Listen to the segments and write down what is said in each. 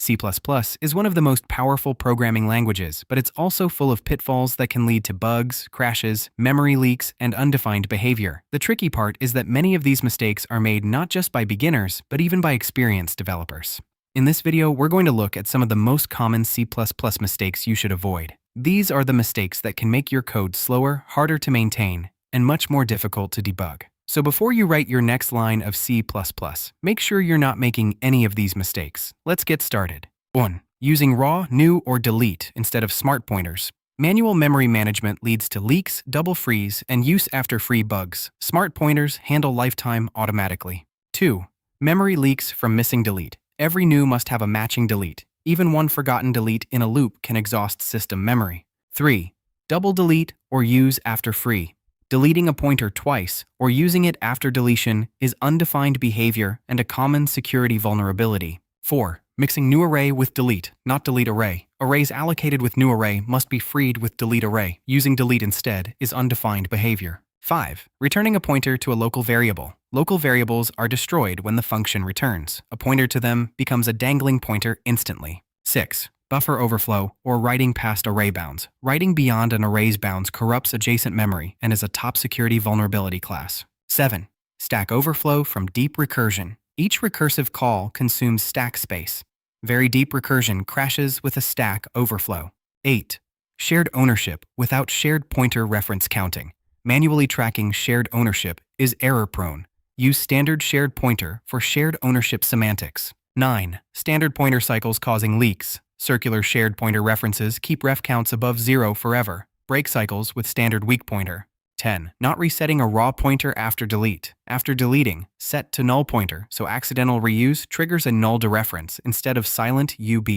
C++ is one of the most powerful programming languages, but it's also full of pitfalls that can lead to bugs, crashes, memory leaks, and undefined behavior. The tricky part is that many of these mistakes are made not just by beginners, but even by experienced developers. In this video, we're going to look at some of the most common C++ mistakes you should avoid. These are the mistakes that can make your code slower, harder to maintain, and much more difficult to debug. So before you write your next line of C++, make sure you're not making any of these mistakes. Let's get started. 1. Using raw, new, or delete instead of smart pointers. Manual memory management leads to leaks, double frees, and use after free bugs. Smart pointers handle lifetime automatically. 2. Memory leaks from missing delete. Every new must have a matching delete. Even one forgotten delete in a loop can exhaust system memory. 3. Double delete or use after free. Deleting a pointer twice or using it after deletion is undefined behavior and a common security vulnerability. 4. Mixing new array with delete, not delete array. Arrays allocated with new array must be freed with delete array. Using delete instead is undefined behavior. 5. Returning a pointer to a local variable. Local variables are destroyed when the function returns. A pointer to them becomes a dangling pointer instantly. 6. Buffer overflow, or writing past array bounds. Writing beyond an array's bounds corrupts adjacent memory and is a top security vulnerability class. 7. Stack overflow from deep recursion. Each recursive call consumes stack space. Very deep recursion crashes with a stack overflow. 8. Shared ownership without shared pointer reference counting. Manually tracking shared ownership is error-prone. Use standard shared pointer for shared ownership semantics. 9. Standard pointer cycles causing leaks. Circular shared pointer references keep ref counts above 0 forever. Break cycles with standard weak pointer. 10. Not resetting a raw pointer after delete. After deleting, set to null pointer so accidental reuse triggers a null dereference instead of silent UB.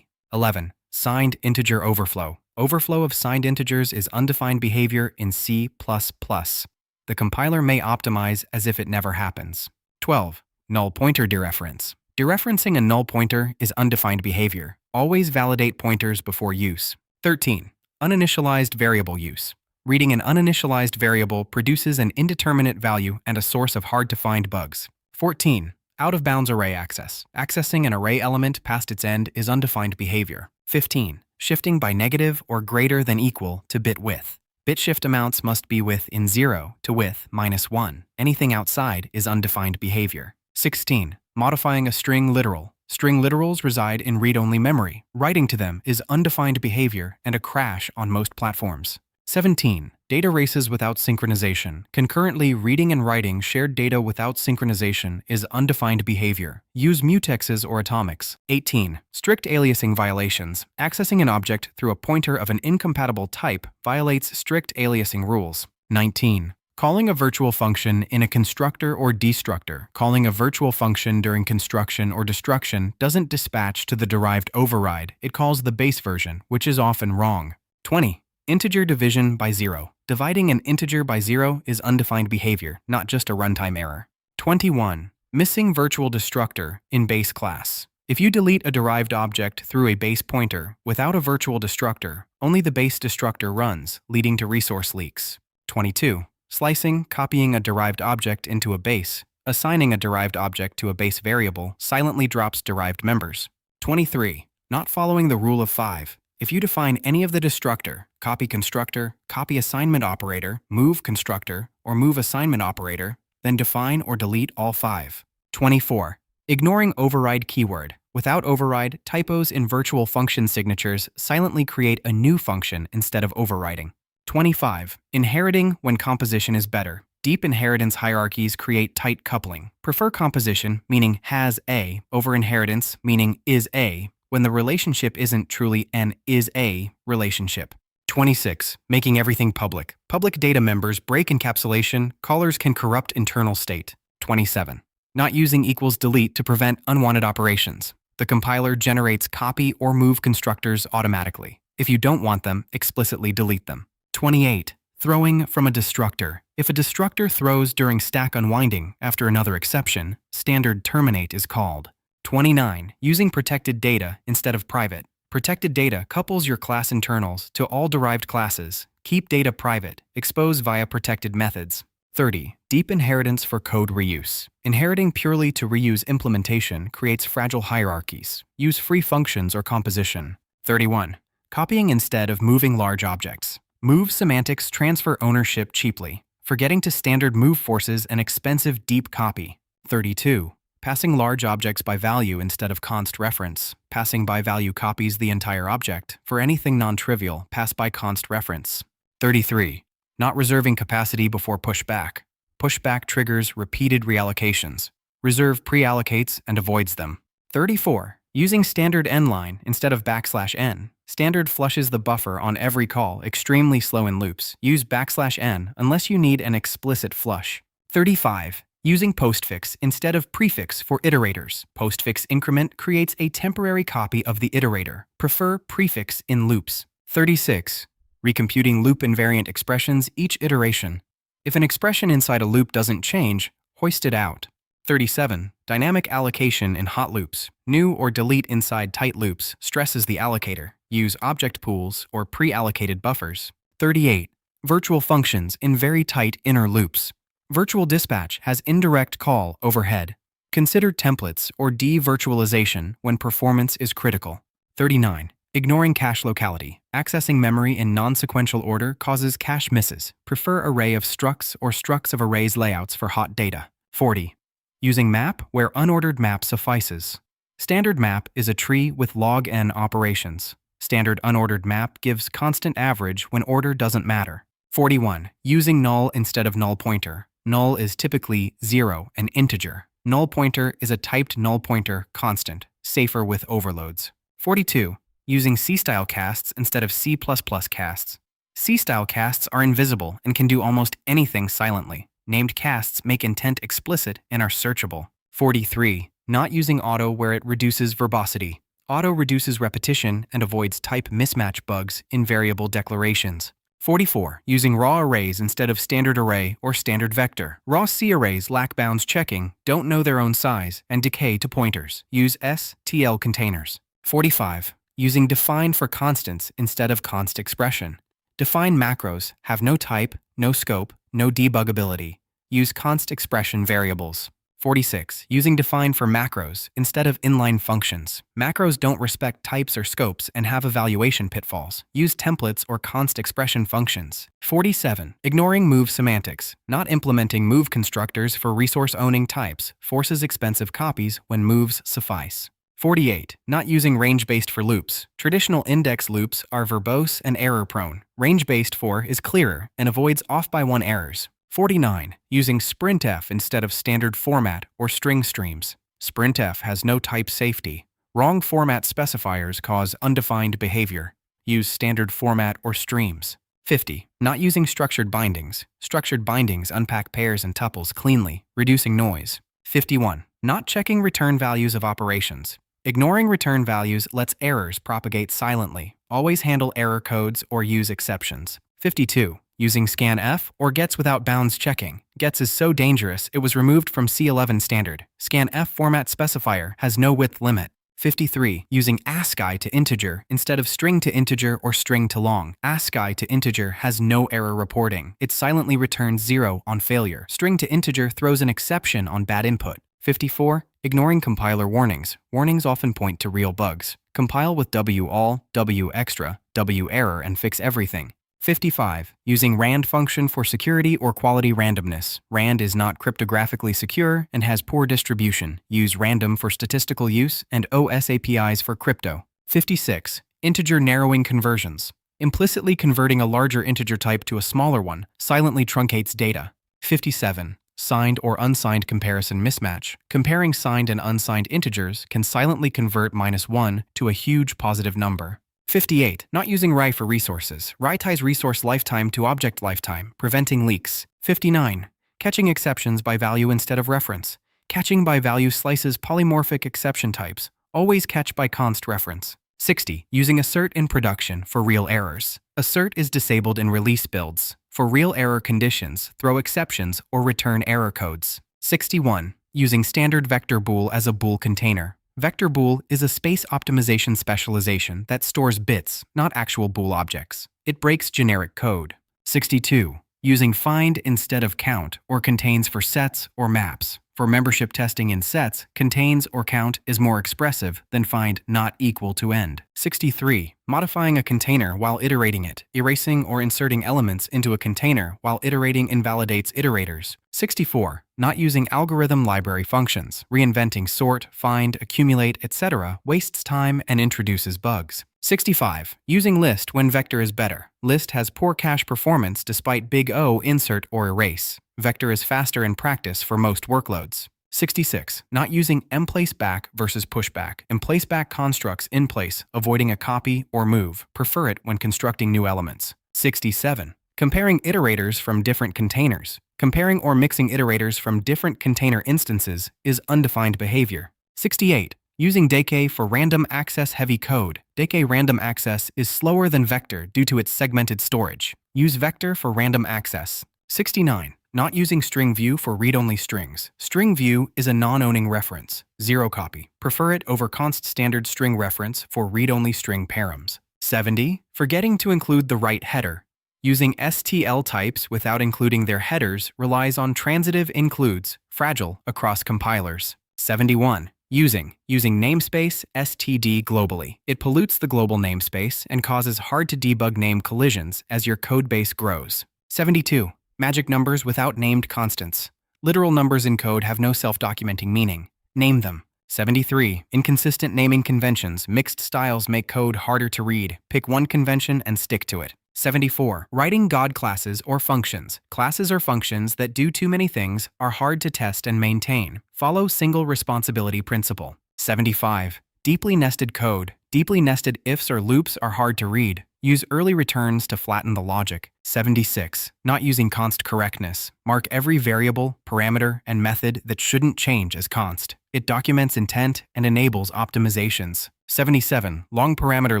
11. Signed integer overflow. Overflow of signed integers is undefined behavior in C++. The compiler may optimize as if it never happens. 12. Null pointer dereference. Dereferencing a null pointer is undefined behavior. Always validate pointers before use. 13. Uninitialized variable use. Reading an uninitialized variable produces an indeterminate value and a source of hard-to-find bugs. 14. Out-of-bounds array access. Accessing an array element past its end is undefined behavior. 15. Shifting by negative or greater than equal to bit width. Bit shift amounts must be width in 0 to width -1. Anything outside is undefined behavior. 16. Modifying a string literal. String literals reside in read-only memory. Writing to them is undefined behavior and a crash on most platforms. 17. Data races without synchronization. Concurrently reading and writing shared data without synchronization is undefined behavior. Use mutexes or atomics. 18. Strict aliasing violations. Accessing an object through a pointer of an incompatible type violates strict aliasing rules. 19. Calling a virtual function in a constructor or destructor. Calling a virtual function during construction or destruction doesn't dispatch to the derived override. It calls the base version, which is often wrong. 20. Integer division by 0. Dividing an integer by 0 is undefined behavior, not just a runtime error. 21. Missing virtual destructor in base class. If you delete a derived object through a base pointer without a virtual destructor, only the base destructor runs, leading to resource leaks. 22. Slicing, copying a derived object into a base. Assigning a derived object to a base variable silently drops derived members. 23. Not following the rule of 5. If you define any of the destructor, copy constructor, copy assignment operator, move constructor, or move assignment operator, then define or delete all 5. 24. Ignoring override keyword. Without override, typos in virtual function signatures silently create a new function instead of overriding. 25. Inheriting when composition is better. Deep inheritance hierarchies create tight coupling. Prefer composition, meaning has a, over inheritance, meaning is a, when the relationship isn't truly an is-a relationship. 26. Making everything public. Public data members break encapsulation. Callers can corrupt internal state. 27. Not using equals delete to prevent unwanted operations. The compiler generates copy or move constructors automatically. If you don't want them, explicitly delete them. 28. Throwing from a destructor. If a destructor throws during stack unwinding after another exception, standard terminate is called. 29. Using protected data instead of private. Protected data couples your class internals to all derived classes. Keep data private. Expose via protected methods. 30. Deep inheritance for code reuse. Inheriting purely to reuse implementation creates fragile hierarchies. Use free functions or composition. 31. Copying instead of moving large objects. Move semantics transfer ownership cheaply, forgetting to standard move forces an expensive deep copy. 32. Passing large objects by value instead of const reference. Passing by value copies the entire object. For anything non-trivial, pass by const reference. 33. Not reserving capacity before pushback. Pushback triggers repeated reallocations. Reserve pre-allocates and avoids them. 34. Using standard n-line instead of \n. Standard flushes the buffer on every call, extremely slow in loops. Use \n unless you need an explicit flush. 35. Using postfix instead of prefix for iterators. Postfix increment creates a temporary copy of the iterator. Prefer prefix in loops. 36. Recomputing loop invariant expressions each iteration. If an expression inside a loop doesn't change, hoist it out. 37. Dynamic allocation in hot loops. New or delete inside tight loops stresses the allocator. Use object pools or pre-allocated buffers. 38. Virtual functions in very tight inner loops. Virtual dispatch has indirect call overhead. Consider templates or de-virtualization when performance is critical. 39. Ignoring cache locality. Accessing memory in non-sequential order causes cache misses. Prefer array of structs or structs of arrays layouts for hot data. 40. Using map where unordered map suffices. Standard map is a tree with log n operations. Standard unordered map gives constant average when order doesn't matter. 41. Using null instead of null pointer. Null is typically 0, an integer. Null pointer is a typed null pointer constant, safer with overloads. 42. Using C-style casts instead of C++ casts. C-style casts are invisible and can do almost anything silently. Named casts make intent explicit and are searchable. 43. Not using auto where it reduces verbosity. Auto reduces repetition and avoids type mismatch bugs in variable declarations. 44. Using raw arrays instead of standard array or standard vector. Raw C arrays lack bounds checking, don't know their own size, and decay to pointers. Use STL containers. 45. Using define for constants instead of const expression. Define macros have no type, no scope, no debuggability. Use const expression variables. 46. Using define for macros instead of inline functions. Macros don't respect types or scopes and have evaluation pitfalls. Use templates or const expression functions. 47. Ignoring move semantics. Not implementing move constructors for resource-owning types forces expensive copies when moves suffice. 48. Not using range-based for loops. Traditional index loops are verbose and error-prone. Range-based for is clearer and avoids off-by-one errors. 49. Using sprintf instead of standard format or string streams. Sprintf has no type safety. Wrong format specifiers cause undefined behavior. Use standard format or streams. 50. Not using structured bindings. Structured bindings unpack pairs and tuples cleanly, reducing noise. 51. Not checking return values of operations. Ignoring return values lets errors propagate silently. Always handle error codes or use exceptions. 52. Using scanf or gets without bounds checking. Gets is so dangerous it was removed from C11 standard. Scanf format specifier has no width limit. 53. Using ASCII to integer instead of string to integer or string to long. ASCII to integer has no error reporting. It silently returns 0 on failure. String to integer throws an exception on bad input. 54. Ignoring compiler warnings. Warnings often point to real bugs. Compile with wall, wextra, werror and fix everything. 55. Using rand function for security or quality randomness. Rand is not cryptographically secure and has poor distribution. Use random for statistical use and OS APIs for crypto. 56. Integer narrowing conversions. Implicitly converting a larger integer type to a smaller one silently truncates data. 57. Signed or unsigned comparison mismatch. Comparing signed and unsigned integers can silently convert -1 to a huge positive number. 58. Not using RAI for resources. RAI ties resource lifetime to object lifetime, preventing leaks. 59. Catching exceptions by value instead of reference. Catching by value slices polymorphic exception types. Always catch by const reference. 60. Using assert in production for real errors. Assert is disabled in release builds. For real error conditions, throw exceptions or return error codes. 61. Using standard vector bool as a bool container. Vector bool is a space optimization specialization that stores bits, not actual bool objects. It breaks generic code. 62. Using find instead of count or contains for sets or maps. For membership testing in sets, contains or count is more expressive than find not equal to end. 63. Modifying a container while iterating it. Erasing or inserting elements into a container while iterating invalidates iterators. 64. Not using algorithm library functions. Reinventing sort, find, accumulate, etc. wastes time and introduces bugs. 65. Using list when vector is better. List has poor cache performance despite big O insert or erase. Vector is faster in practice for most workloads. 66. Not using emplace back versus pushback. Emplace back constructs in place, avoiding a copy or move. Prefer it when constructing new elements. 67. Comparing iterators from different containers. Comparing or mixing iterators from different container instances is undefined behavior. 68. Using decay for random access heavy code. Decay random access is slower than vector due to its segmented storage. Use vector for random access. 69. Not using string view for read-only strings. String view is a non-owning reference. Zero copy. Prefer it over const standard string reference for read-only string params. 70. Forgetting to include the right header. Using STL types without including their headers relies on transitive includes, fragile across compilers. 71. Using namespace std globally. It pollutes the global namespace and causes hard-to-debug name collisions as your codebase grows. 72. Magic numbers without named constants. Literal numbers in code have no self-documenting meaning. Name them. 73. Inconsistent naming conventions. Mixed styles make code harder to read. Pick one convention and stick to it. 74. Writing God classes or functions. Classes or functions that do too many things are hard to test and maintain. Follow single responsibility principle. 75. Deeply nested code. Deeply nested ifs or loops are hard to read. Use early returns to flatten the logic. 76. Not using const correctness. Mark every variable, parameter, and method that shouldn't change as const. It documents intent and enables optimizations. 77. Long parameter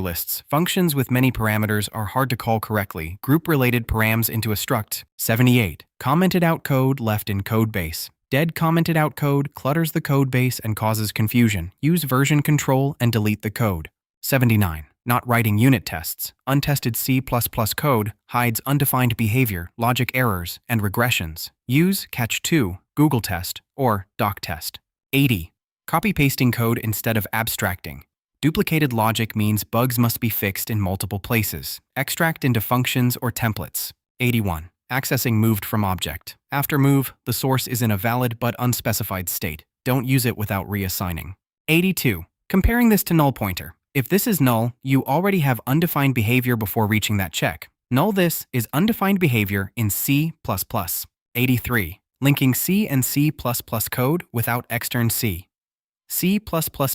lists. Functions with many parameters are hard to call correctly. Group related params into a struct. 78. Commented out code left in codebase. Dead commented out code clutters the codebase and causes confusion. Use version control and delete the code. 79. Not writing unit tests. Untested C++ code hides undefined behavior, logic errors, and regressions. Use catch2, Google test, or doc test. 80. Copy-pasting code instead of abstracting. Duplicated logic means bugs must be fixed in multiple places. Extract into functions or templates. 81. Accessing moved from object. After move, the source is in a valid but unspecified state. Don't use it without reassigning. 82. Comparing this to null pointer. If this is null, you already have undefined behavior before reaching that check. Null this is undefined behavior in C++. 83. Linking C and C++ code without extern C. C++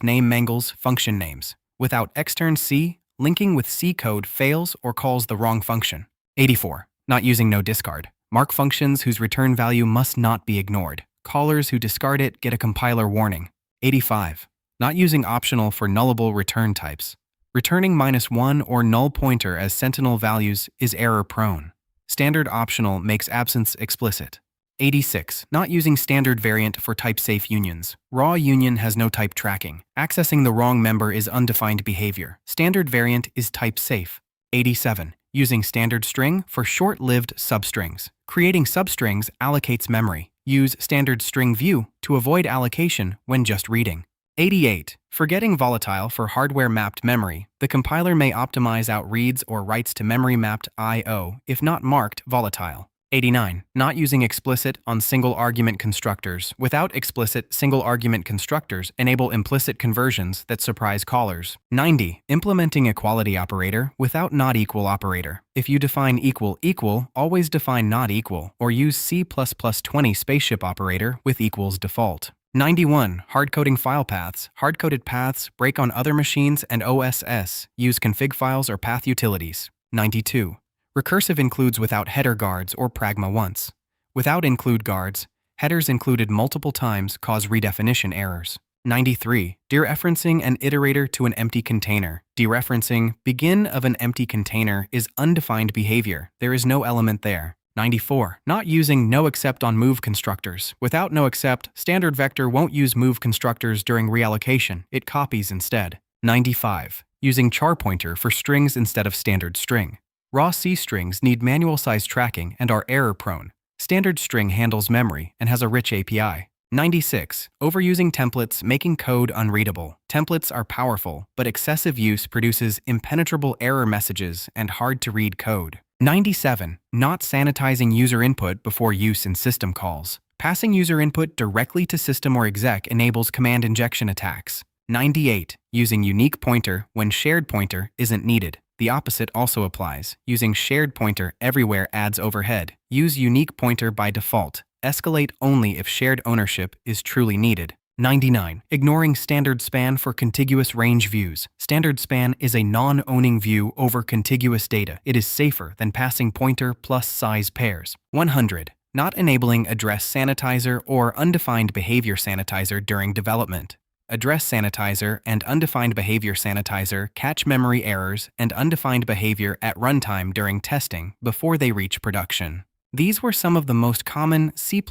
name mangles function names. Without extern C, linking with C code fails or calls the wrong function. 84. Not using no discard. Mark functions whose return value must not be ignored. Callers who discard it get a compiler warning. 85. Not using optional for nullable return types. Returning -1 or null pointer as sentinel values is error-prone. Standard optional makes absence explicit. 86. Not using standard variant for type-safe unions. Raw union has no type tracking. Accessing the wrong member is undefined behavior. Standard variant is type-safe. 87. Using standard string for short-lived substrings. Creating substrings allocates memory. Use standard string view to avoid allocation when just reading. 88. Forgetting volatile for hardware-mapped memory. The compiler may optimize out reads or writes to memory-mapped I/O if not marked volatile. 89. Not using explicit on single-argument constructors. Without explicit, single-argument constructors enable implicit conversions that surprise callers. 90. Implementing equality operator without not equal operator. If you define equal equal, always define not equal, or use C++20 spaceship operator with equals default. 91. Hardcoding file paths. Hardcoded paths break on other machines and OSS. Use config files or path utilities. 92. Recursive includes without header guards or pragma once. Without include guards, headers included multiple times cause redefinition errors. 93. Dereferencing an iterator to an empty container. Dereferencing begin of an empty container is undefined behavior. There is no element there. 94. Not using noExcept on move constructors. Without noExcept, standard vector won't use move constructors during reallocation. It copies instead. 95. Using char pointer for strings instead of standard string. Raw C strings need manual size tracking and are error-prone. Standard string handles memory and has a rich API. 96. Overusing templates, making code unreadable. Templates are powerful, but excessive use produces impenetrable error messages and hard-to-read code. 97. Not sanitizing user input before use in system calls. Passing user input directly to system or exec enables command injection attacks. 98. Using unique pointer when shared pointer isn't needed. The opposite also applies. Using shared pointer everywhere adds overhead. Use unique pointer by default. Escalate only if shared ownership is truly needed. 99. Ignoring standard span for contiguous range views. Standard span is a non-owning view over contiguous data. It is safer than passing pointer plus size pairs. 100. Not enabling address sanitizer or undefined behavior sanitizer during development. Address sanitizer and undefined behavior sanitizer catch memory errors and undefined behavior at runtime during testing before they reach production. These were some of the most common C++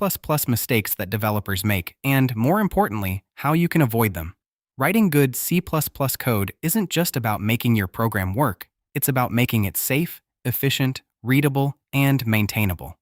mistakes that developers make, and more importantly, how you can avoid them. Writing good C++ code isn't just about making your program work, it's about making it safe, efficient, readable, and maintainable.